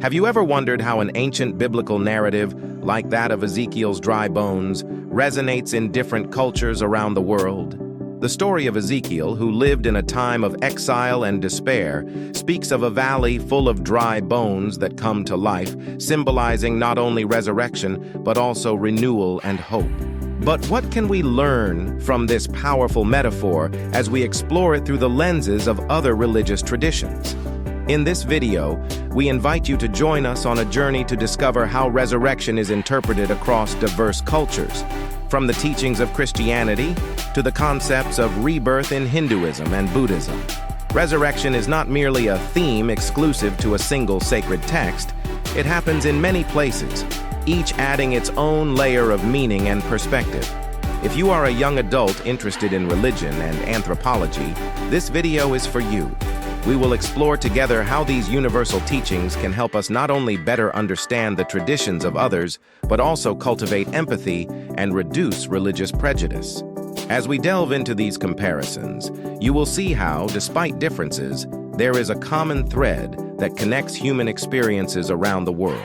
Have you ever wondered how an ancient biblical narrative, like that of Ezekiel's dry bones, resonates in different cultures around the world? The story of Ezekiel, who lived in a time of exile and despair, speaks of a valley full of dry bones that come to life, symbolizing not only resurrection, but also renewal and hope. But what can we learn from this powerful metaphor as we explore it through the lenses of other religious traditions? In this video, we invite you to join us on a journey to discover how resurrection is interpreted across diverse cultures, from the teachings of Christianity to the concepts of rebirth in Hinduism and Buddhism. Resurrection is not merely a theme exclusive to a single sacred text. It happens in many places, each adding its own layer of meaning and perspective. If you are a young adult interested in religion and anthropology, this video is for you. We will explore together how these universal teachings can help us not only better understand the traditions of others, but also cultivate empathy and reduce religious prejudice. As we delve into these comparisons, you will see how, despite differences, there is a common thread that connects human experiences around the world.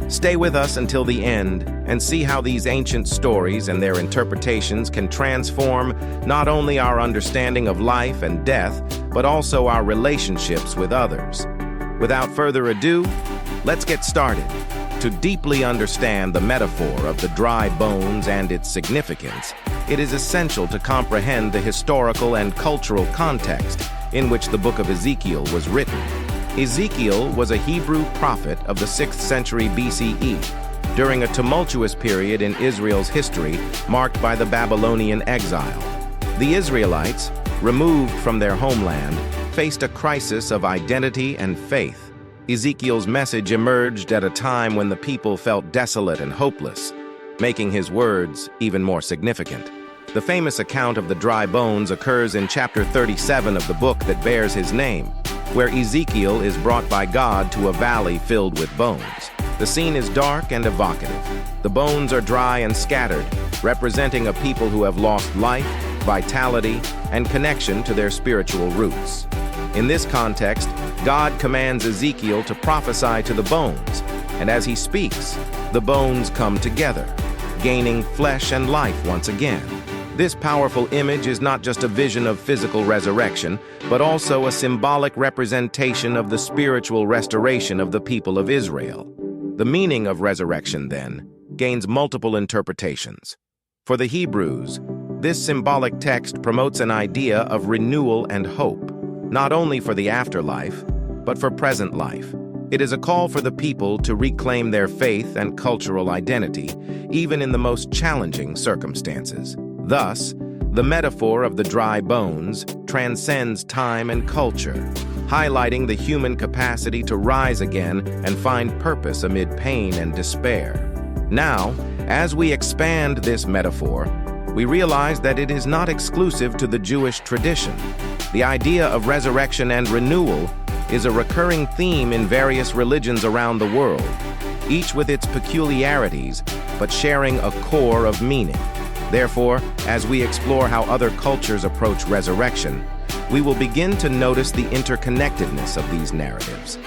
Stay with us until the end and see how these ancient stories and their interpretations can transform not only our understanding of life and death, but also our relationships with others. Without further ado, let's get started. To deeply understand the metaphor of the dry bones and its significance, it is essential to comprehend the historical and cultural context in which the book of Ezekiel was written. Ezekiel was a Hebrew prophet of the 6th century BCE, during a tumultuous period in Israel's history marked by the Babylonian exile. The Israelites, removed from their homeland, faced a crisis of identity and faith. Ezekiel's message emerged at a time when the people felt desolate and hopeless, making his words even more significant. The famous account of the dry bones occurs in chapter 37 of the book that bears his name, where Ezekiel is brought by God to a valley filled with bones. The scene is dark and evocative. The bones are dry and scattered, representing a people who have lost life, vitality, and connection to their spiritual roots. In this context, God commands Ezekiel to prophesy to the bones, and as he speaks, the bones come together, gaining flesh and life once again. This powerful image is not just a vision of physical resurrection, but also a symbolic representation of the spiritual restoration of the people of Israel. The meaning of resurrection, then, gains multiple interpretations. For the Hebrews, this symbolic text promotes an idea of renewal and hope, not only for the afterlife, but for present life. It is a call for the people to reclaim their faith and cultural identity, even in the most challenging circumstances. Thus, the metaphor of the dry bones transcends time and culture, highlighting the human capacity to rise again and find purpose amid pain and despair. Now, as we expand this metaphor, we realize that it is not exclusive to the Jewish tradition. The idea of resurrection and renewal is a recurring theme in various religions around the world, each with its peculiarities, but sharing a core of meaning. Therefore, as we explore how other cultures approach resurrection, we will begin to notice the interconnectedness of these narratives.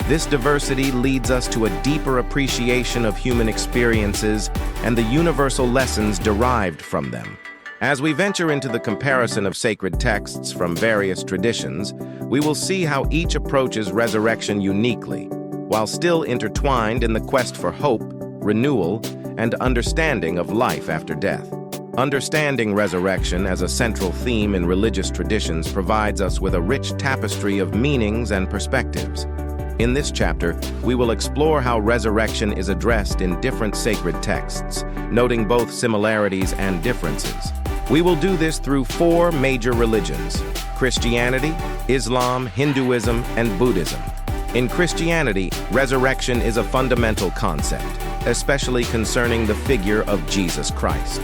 This diversity leads us to a deeper appreciation of human experiences and the universal lessons derived from them. As we venture into the comparison of sacred texts from various traditions, we will see how each approaches resurrection uniquely, while still intertwined in the quest for hope, renewal, and understanding of life after death. Understanding resurrection as a central theme in religious traditions provides us with a rich tapestry of meanings and perspectives. In this chapter, we will explore how resurrection is addressed in different sacred texts, noting both similarities and differences. We will do this through 4 major religions: Christianity, Islam, Hinduism, and Buddhism. In Christianity, resurrection is a fundamental concept, especially concerning the figure of Jesus Christ.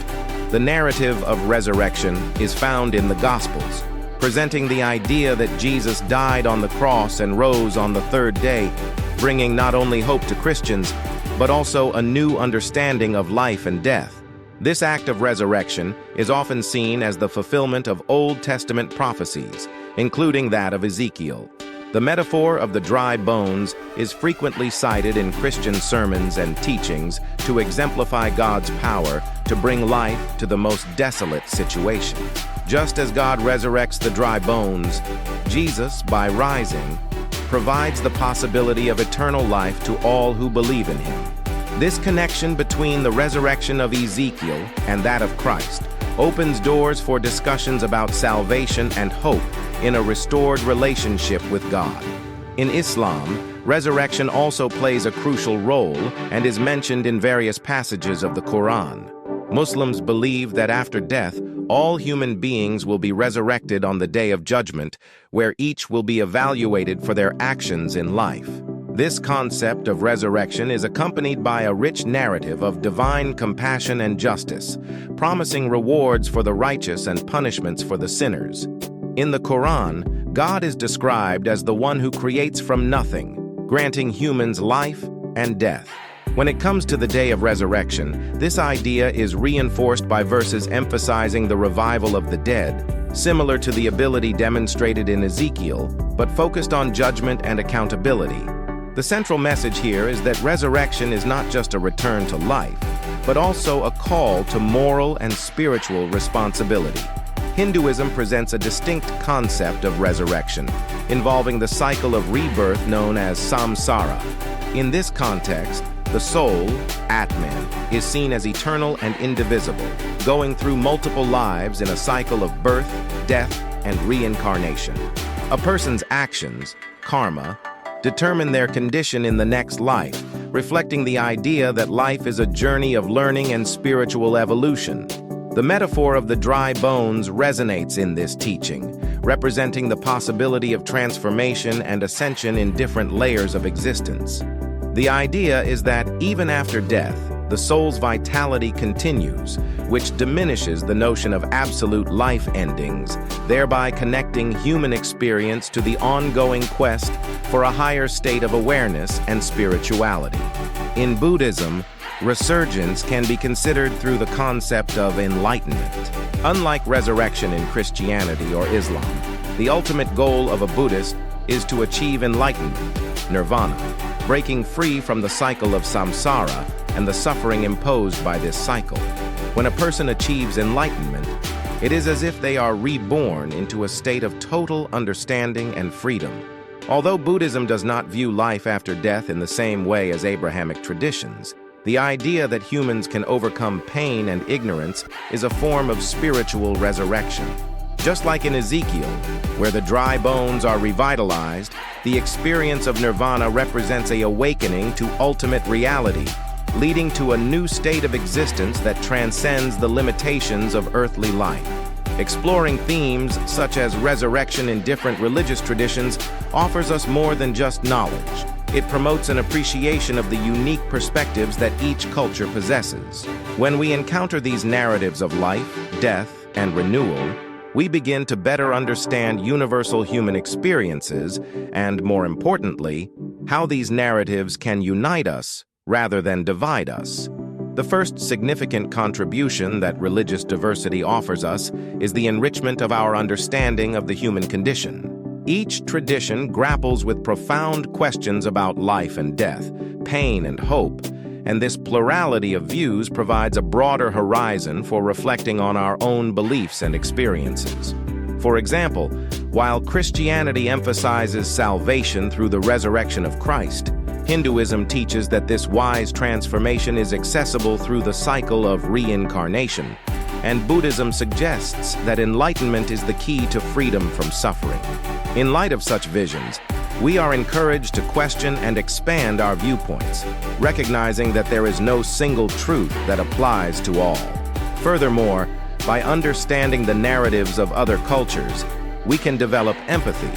The narrative of resurrection is found in the Gospels, presenting the idea that Jesus died on the cross and rose on the 3rd day, bringing not only hope to Christians, but also a new understanding of life and death. This act of resurrection is often seen as the fulfillment of Old Testament prophecies, including that of Ezekiel. The metaphor of the dry bones is frequently cited in Christian sermons and teachings to exemplify God's power to bring life to the most desolate situation. Just as God resurrects the dry bones, Jesus, by rising, provides the possibility of eternal life to all who believe in him. This connection between the resurrection of Ezekiel and that of Christ opens doors for discussions about salvation and hope in a restored relationship with God. In Islam, resurrection also plays a crucial role and is mentioned in various passages of the Quran. Muslims believe that after death, all human beings will be resurrected on the Day of Judgment, where each will be evaluated for their actions in life. This concept of resurrection is accompanied by a rich narrative of divine compassion and justice, promising rewards for the righteous and punishments for the sinners. In the Quran, God is described as the one who creates from nothing, granting humans life and death. When it comes to the day of resurrection, this idea is reinforced by verses emphasizing the revival of the dead, similar to the ability demonstrated in Ezekiel, but focused on judgment and accountability. The central message here is that resurrection is not just a return to life, but also a call to moral and spiritual responsibility. Hinduism presents a distinct concept of resurrection, involving the cycle of rebirth known as samsara. In this context, the soul, Atman, is seen as eternal and indivisible, going through multiple lives in a cycle of birth, death, and reincarnation. A person's actions, karma, determine their condition in the next life, reflecting the idea that life is a journey of learning and spiritual evolution. The metaphor of the dry bones resonates in this teaching, representing the possibility of transformation and ascension in different layers of existence. The idea is that even after death, the soul's vitality continues, which diminishes the notion of absolute life endings, thereby connecting human experience to the ongoing quest for a higher state of awareness and spirituality. In Buddhism, resurgence can be considered through the concept of enlightenment. Unlike resurrection in Christianity or Islam, the ultimate goal of a Buddhist is to achieve enlightenment, nirvana, breaking free from the cycle of samsara and the suffering imposed by this cycle. When a person achieves enlightenment, it is as if they are reborn into a state of total understanding and freedom. Although Buddhism does not view life after death in the same way as Abrahamic traditions, the idea that humans can overcome pain and ignorance is a form of spiritual resurrection. Just like in Ezekiel, where the dry bones are revitalized, the experience of nirvana represents an awakening to ultimate reality, leading to a new state of existence that transcends the limitations of earthly life. Exploring themes such as resurrection in different religious traditions offers us more than just knowledge. It promotes an appreciation of the unique perspectives that each culture possesses. When we encounter these narratives of life, death, and renewal, we begin to better understand universal human experiences and, more importantly, how these narratives can unite us rather than divide us. The first significant contribution that religious diversity offers us is the enrichment of our understanding of the human condition. Each tradition grapples with profound questions about life and death, pain and hope, and this plurality of views provides a broader horizon for reflecting on our own beliefs and experiences. For example, while Christianity emphasizes salvation through the resurrection of Christ, Hinduism teaches that this wise transformation is accessible through the cycle of reincarnation, and Buddhism suggests that enlightenment is the key to freedom from suffering. In light of such visions, we are encouraged to question and expand our viewpoints, recognizing that there is no single truth that applies to all. Furthermore, by understanding the narratives of other cultures, we can develop empathy.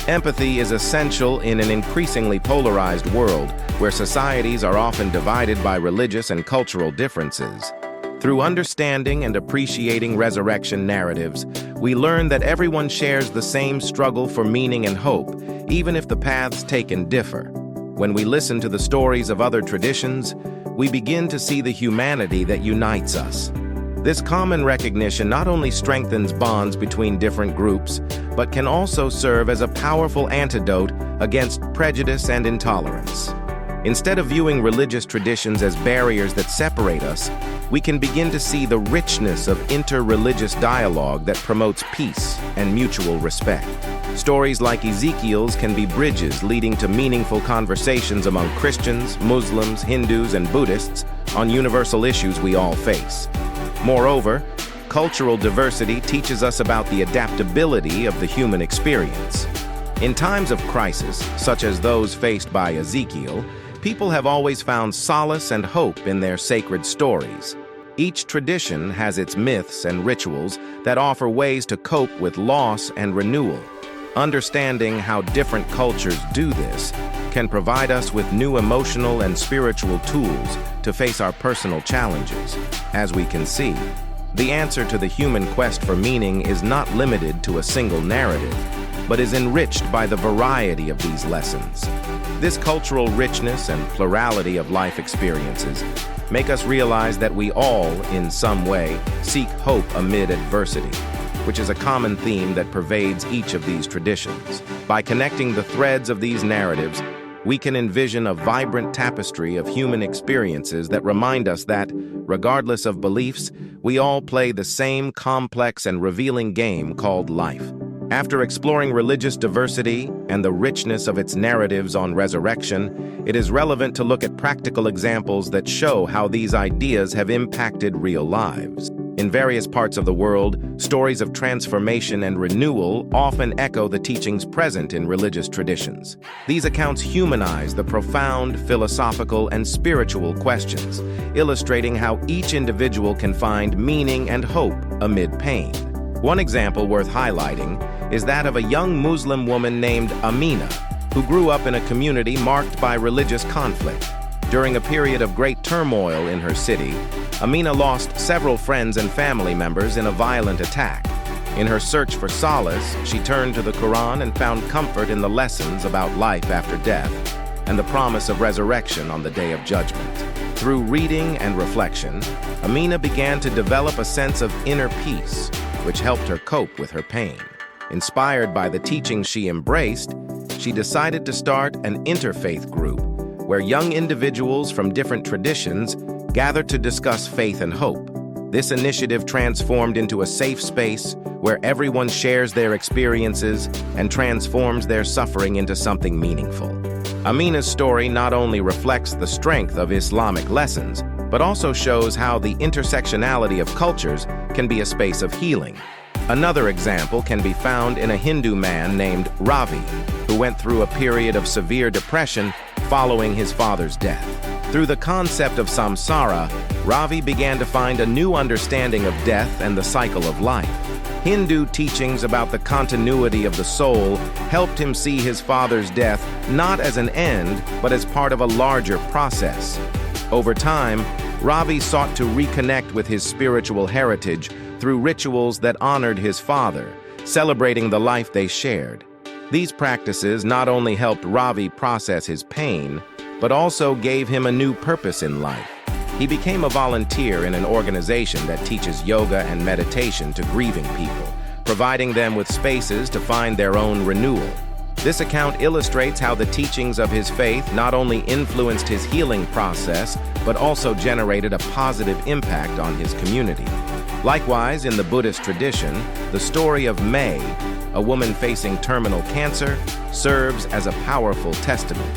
Empathy is essential in an increasingly polarized world where societies are often divided by religious and cultural differences. Through understanding and appreciating resurrection narratives, we learn that everyone shares the same struggle for meaning and hope, even if the paths taken differ. When we listen to the stories of other traditions, we begin to see the humanity that unites us. This common recognition not only strengthens bonds between different groups, but can also serve as a powerful antidote against prejudice and intolerance. Instead of viewing religious traditions as barriers that separate us, we can begin to see the richness of inter-religious dialogue that promotes peace and mutual respect. Stories like Ezekiel's can be bridges leading to meaningful conversations among Christians, Muslims, Hindus, and Buddhists on universal issues we all face. Moreover, cultural diversity teaches us about the adaptability of the human experience. In times of crisis, such as those faced by Ezekiel, people have always found solace and hope in their sacred stories. Each tradition has its myths and rituals that offer ways to cope with loss and renewal. Understanding how different cultures do this can provide us with new emotional and spiritual tools to face our personal challenges. As we can see, the answer to the human quest for meaning is not limited to a single narrative, but is enriched by the variety of these lessons. This cultural richness and plurality of life experiences make us realize that we all, in some way, seek hope amid adversity, which is a common theme that pervades each of these traditions. By connecting the threads of these narratives, we can envision a vibrant tapestry of human experiences that remind us that, regardless of beliefs, we all play the same complex and revealing game called life. After exploring religious diversity and the richness of its narratives on resurrection, it is relevant to look at practical examples that show how these ideas have impacted real lives. In various parts of the world, stories of transformation and renewal often echo the teachings present in religious traditions. These accounts humanize the profound philosophical and spiritual questions, illustrating how each individual can find meaning and hope amid pain. One example worth highlighting is that of a young Muslim woman named Amina, who grew up in a community marked by religious conflict. During a period of great turmoil in her city, Amina lost several friends and family members in a violent attack. In her search for solace, she turned to the Quran and found comfort in the lessons about life after death and the promise of resurrection on the Day of Judgment. Through reading and reflection, Amina began to develop a sense of inner peace, which helped her cope with her pain. Inspired by the teachings she embraced, she decided to start an interfaith group where young individuals from different traditions gathered to discuss faith and hope. This initiative transformed into a safe space where everyone shares their experiences and transforms their suffering into something meaningful. Amina's story not only reflects the strength of Islamic lessons, but also shows how the intersectionality of cultures can be a space of healing. Another example can be found in a Hindu man named Ravi, who went through a period of severe depression following his father's death. Through the concept of samsara, Ravi began to find a new understanding of death and the cycle of life. Hindu teachings about the continuity of the soul helped him see his father's death not as an end, but as part of a larger process. Over time, Ravi sought to reconnect with his spiritual heritage through rituals that honored his father, celebrating the life they shared. These practices not only helped Ravi process his pain, but also gave him a new purpose in life. He became a volunteer in an organization that teaches yoga and meditation to grieving people, providing them with spaces to find their own renewal. This account illustrates how the teachings of his faith not only influenced his healing process, but also generated a positive impact on his community. Likewise, in the Buddhist tradition, the story of May, a woman facing terminal cancer, serves as a powerful testament.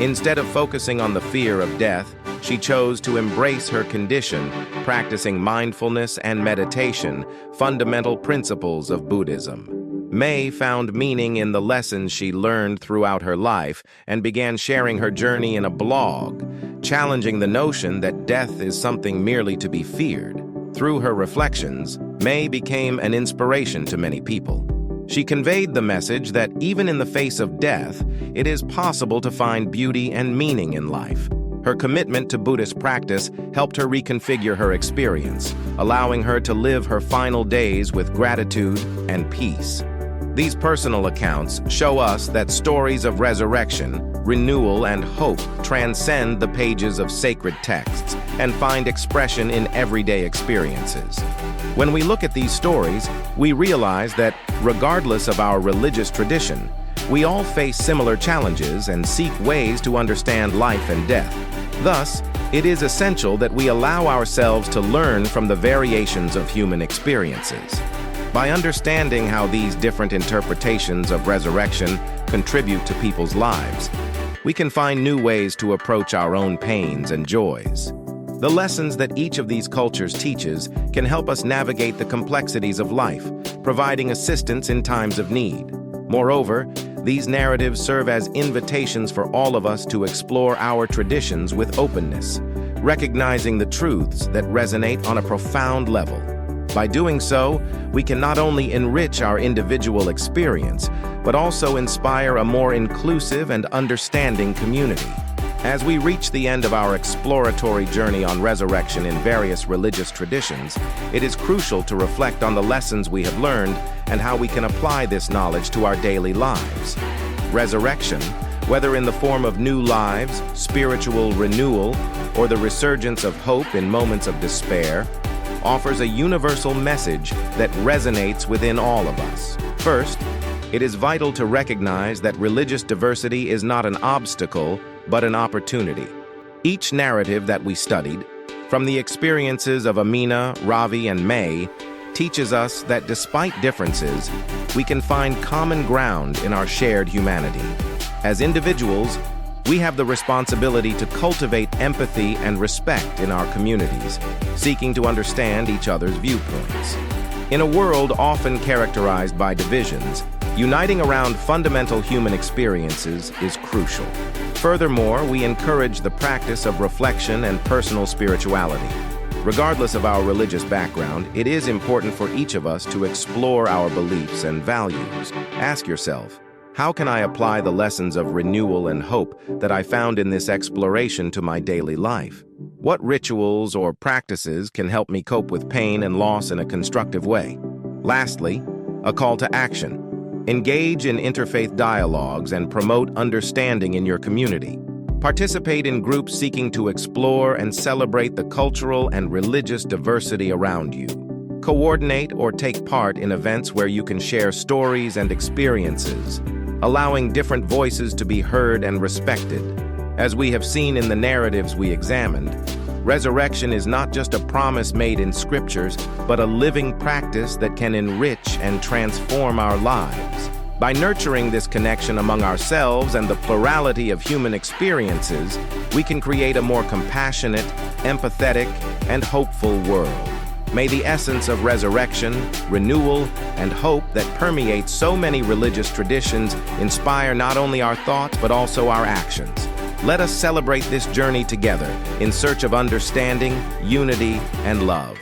Instead of focusing on the fear of death, she chose to embrace her condition, practicing mindfulness and meditation, fundamental principles of Buddhism. May found meaning in the lessons she learned throughout her life and began sharing her journey in a blog, challenging the notion that death is something merely to be feared. Through her reflections, May became an inspiration to many people. She conveyed the message that even in the face of death, it is possible to find beauty and meaning in life. Her commitment to Buddhist practice helped her reconfigure her experience, allowing her to live her final days with gratitude and peace. These personal accounts show us that stories of resurrection, renewal, and hope transcend the pages of sacred texts, and find expression in everyday experiences. When we look at these stories, we realize that, regardless of our religious tradition, we all face similar challenges and seek ways to understand life and death. Thus, it is essential that we allow ourselves to learn from the variations of human experiences. By understanding how these different interpretations of resurrection contribute to people's lives, we can find new ways to approach our own pains and joys. The lessons that each of these cultures teaches can help us navigate the complexities of life, providing assistance in times of need. Moreover, these narratives serve as invitations for all of us to explore our traditions with openness, recognizing the truths that resonate on a profound level. By doing so, we can not only enrich our individual experience, but also inspire a more inclusive and understanding community. As we reach the end of our exploratory journey on resurrection in various religious traditions, it is crucial to reflect on the lessons we have learned and how we can apply this knowledge to our daily lives. Resurrection, whether in the form of new lives, spiritual renewal, or the resurgence of hope in moments of despair, offers a universal message that resonates within all of us. First, it is vital to recognize that religious diversity is not an obstacle, but an opportunity. Each narrative that we studied, from the experiences of Amina, Ravi, and May, teaches us that despite differences, we can find common ground in our shared humanity. As individuals, we have the responsibility to cultivate empathy and respect in our communities, seeking to understand each other's viewpoints. In a world often characterized by divisions, uniting around fundamental human experiences is crucial. Furthermore, we encourage the practice of reflection and personal spirituality. Regardless of our religious background, it is important for each of us to explore our beliefs and values. Ask yourself, how can I apply the lessons of renewal and hope that I found in this exploration to my daily life? What rituals or practices can help me cope with pain and loss in a constructive way? Lastly, a call to action. Engage in interfaith dialogues and promote understanding in your community. Participate in groups seeking to explore and celebrate the cultural and religious diversity around you. Coordinate or take part in events where you can share stories and experiences, allowing different voices to be heard and respected. As we have seen in the narratives we examined, resurrection is not just a promise made in scriptures, but a living practice that can enrich and transform our lives. By nurturing this connection among ourselves and the plurality of human experiences, we can create a more compassionate, empathetic, and hopeful world. May the essence of resurrection, renewal, and hope that permeates so many religious traditions inspire not only our thoughts but also our actions. Let us celebrate this journey together in search of understanding, unity, and love.